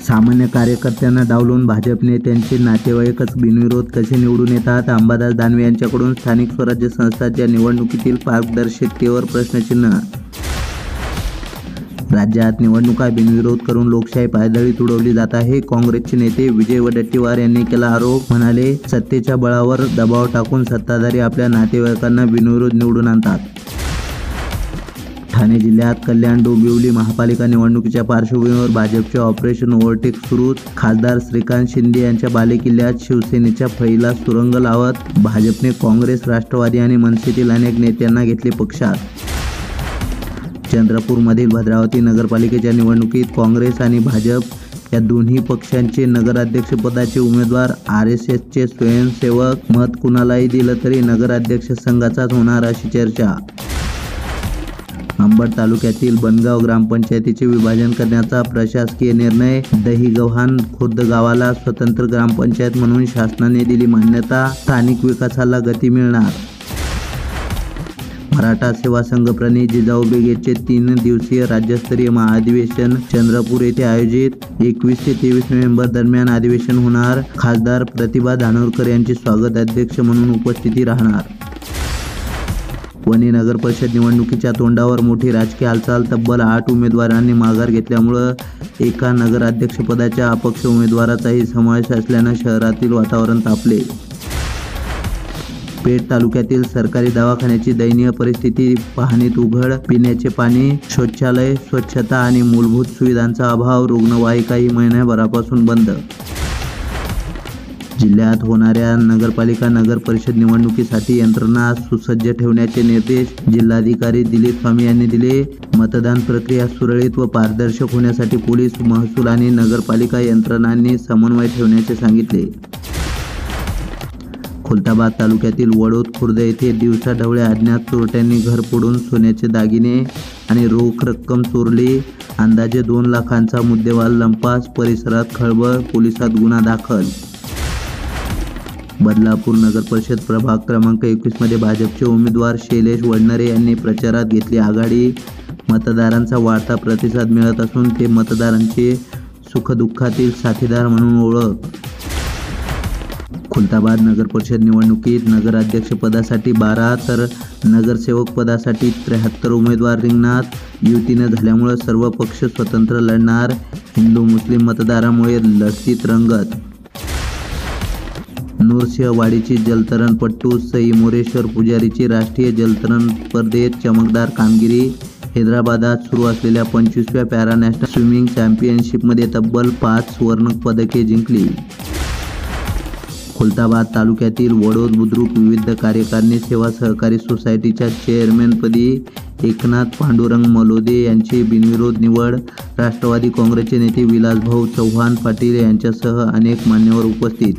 सामान्य कार्यकर्त्यांना डावलून भाजप नेत्यांचे नातेवाईकच बिनविरोध कसे निवडून येतात? अंबादास दानवे यांच्याकडून स्थानिक स्वराज्य संस्थांच्या निवडणुकीतील पारदर्शकतेवर प्रश्नचिन्ह. राज्यात निवडणुका बिनविरोध करून लोकशाही पायदळी तुडवली जात आहे. काँग्रेसचे नेते विजय वडेट्टीवार यांनी केला आरोप. म्हणाले, सत्तेच्या बळावर दबाव टाकून सत्ताधारी आपल्या नातेवाईकांना बिनविरोध निवडून आणतात. ठाणे जिल्ह्यात कल्याण डोंबिवली महापालिका निवडणुकीच्या पार्श्वभूमीवर भाजपचे ऑपरेशन ओव्हरटेक सुरूच. खासदार श्रीकांत शिंदे यांच्या बालेकिल्ल्यात शिवसेनेच्या फळीला सुरंग लावत भाजपने काँग्रेस, राष्ट्रवादी आणि मनसेतील अनेक नेत्यांना घेतले पक्षात. चंद्रपूरमधील भद्रावती नगरपालिकेच्या निवडणुकीत काँग्रेस आणि भाजप या दोन्ही पक्षांचे नगराध्यक्षपदाचे उमेदवार RSSचे स्वयंसेवक. मत कुणालाही दिलं तरी नगराध्यक्ष संघाचाच होणार अशी चर्चा. अंबड तालुक्यातील बनगाव ग्रामपंचायतीचे विभाजन करण्याचा प्रशासकीय निर्णय. दहीगव्हाण खुर्द गावाला स्वतंत्र ग्रामपंचायत म्हणून शासनाने दिली मान्यता. स्थानिक विकासाला गती मिळणार. मराठा सेवा संघ प्रणित जिजाऊ ब्रिगेडचे 3 दिवसीय राज्यस्तरीय महाअधिवेशन चंद्रपूर येथे आयोजित. 21 ते 23 नोव्हेंबर दरम्यान अधिवेशन होणार. खासदार प्रतिभा धानोरकर यांची स्वागत अध्यक्ष म्हणून उपस्थिती राहणार. वणी नगर परिषद निवडणुकीच्या तोंडावर मोठी राजकीय हालचाल. तब्बल 8 उमेदवारांनी माघार घेतल्यामुळे एका नगराध्यक्षपदाच्या अपक्ष उमेदवाराचाही समावेश असल्यानं शहरातील वातावरण तापले. पेठ तालुक्यातील सरकारी दवाखान्याची दयनीय परिस्थिती पाहणीत उघड. पिण्याचे पाणी, शौचालय, स्वच्छता आणि मूलभूत सुविधांचा अभाव. रुग्णवाहिकाही महिन्याभरापासून बंद. जिल्ह्यात होणाऱ्या नगरपालिका नगर परिषद निवडणुकीसाठी यंत्रणा सुसज्ज ठेवण्याचे निर्देश जिल्हाधिकारी दिलीप स्वामी यांनी दिले. मतदान प्रक्रिया सुरळीत व पारदर्शक होण्यासाठी पोलीस, महसूल आणि नगरपालिका यंत्रणांनी समन्वय ठेवण्याचे सांगितले. खुलताबाद तालुक्यातील वडोद खुर्द येथे दिवसाढवळ्या अज्ञात चोरट्यांनी घर फोडून सोन्याचे दागिने आणि रोख रक्कम चोरली. अंदाजे 2 लाखांचा मुद्देमाल लंपास. परिसरात खळबळ. पोलिसात गुन्हा दाखल. बदलापूर नगर परिषद प्रभाग क्रमांक 21 मध्ये भाजपचे उमेदवार शैलेश वडनेरे यांनी प्रचारात घेतली आघाडी. मतदारांचा वाढता प्रतिसाद मिळत असून ते मतदारांचे सुखदुःखातील साथीदार म्हणून ओळख. खुलताबाद नगर परिषद निवडणुकीत नगराध्यक्षपदासाठी 12 तर नगरसेवक पदासाठी 73 उमेदवार रिंगणात. युतीनं झाल्यामुळे सर्व पक्ष स्वतंत्र लढणार. हिंदू मुस्लिम मतदारामुळे लढतीत रंगत. नूरसिंहवाडीची जलतरणपटू सई मोरेश्वर पुजारीची राष्ट्रीय जलतरण स्पर्धेत चमकदार कामगिरी. हैदराबादात सुरू असलेल्या 25व्या पॅरानॅशनल स्विमिंग चॅम्पियनशिपमध्ये तब्बल 5 सुवर्णपदके जिंकली. खुलताबाद तालुक्यातील वडोद बुद्रुक विविध कार्यकारिणी सेवा सहकारी सोसायटीच्या चेअरमॅनपदी एकनाथ पांडुरंग मलोदे यांची बिनविरोध निवड. राष्ट्रवादी काँग्रेसचे नेते विलासभाऊ चव्हाण पाटील यांच्यासह अनेक मान्यवर उपस्थित.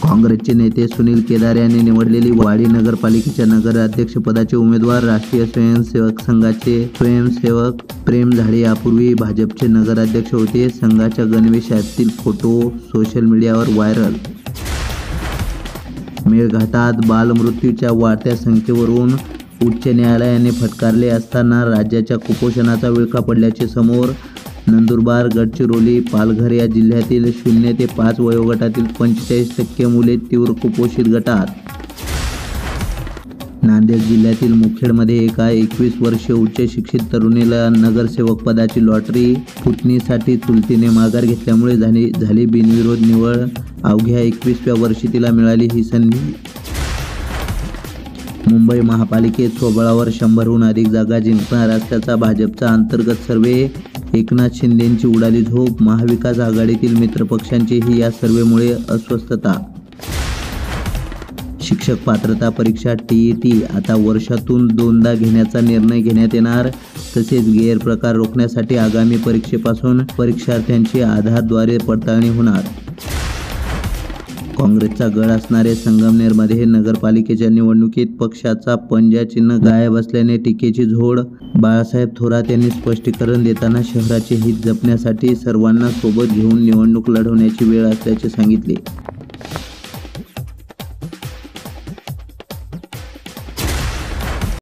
काँग्रेसचे नेते सुनील केदार यांनी निवडलेली वाडी नगरपालिकेच्या नगराध्यक्षपदाचे उमेदवार. राष्ट्रीय स्वयंसेवक संघाचे स्वयंसेवक प्रेम झाडे यापूर्वी भाजपचे नगराध्यक्ष होते. संघाच्या गणवेशातील फोटो सोशल मीडियावर व्हायरल. मेळघाटात बालमृत्यूच्या वाढत्या संख्येवरून उच्च न्यायालयाने फटकारले असताना राज्याच्या कुपोषणाचा विळखा पडल्याचे समोर. नंदुरबार, गडचिरोली, पालघर या जिल्ह्यातील 0 ते 5 वयोगटातील 45% मुले तीव्र कुपोषित गटात. नांदेड जिल्ह्यातील मुखेडमध्ये एका 21 वर्षीय उच्च शिक्षित तरुणीला नगरसेवक पदाची लॉटरी. पुतणीसाठी चुलतीने माघार घेतल्यामुळे झाली बिनविरोध निवड. अवघ्या 21व्या वर्षी तिला मिळाली ही संधी. मुंबई महापालिकेत स्वबळावर 100हून अधिक जागा जिंकणार असल्याचा भाजपचा अंतर्गत सर्व्हे. एकनाथ शिंदेंची उडाली झोप. महाविकास आघाडीतील मित्रपक्षांचीही या सर्व्हेमुळे अस्वस्थता. शिक्षक पात्रता परीक्षा TET आता वर्षातून 2दा घेण्याचा निर्णय घेण्यात येणार. तसेच गैरप्रकार रोखण्यासाठी आगामी परीक्षेपासून परीक्षार्थ्यांची आधारद्वारे पडताळणी होणार. काँग्रेसचा गड असणारे संगमनेरमध्ये नगरपालिकेच्या निवडणुकीत पक्षाचा पंजा चिन्ह गायब असल्याने टीकेची झोड. बाळासाहेब थोरात यांनी स्पष्टीकरण देताना शहराचे हित जपण्यासाठी सर्वांना सोबत घेऊन निवडणूक लढवण्याची वेळ असल्याचे सांगितले.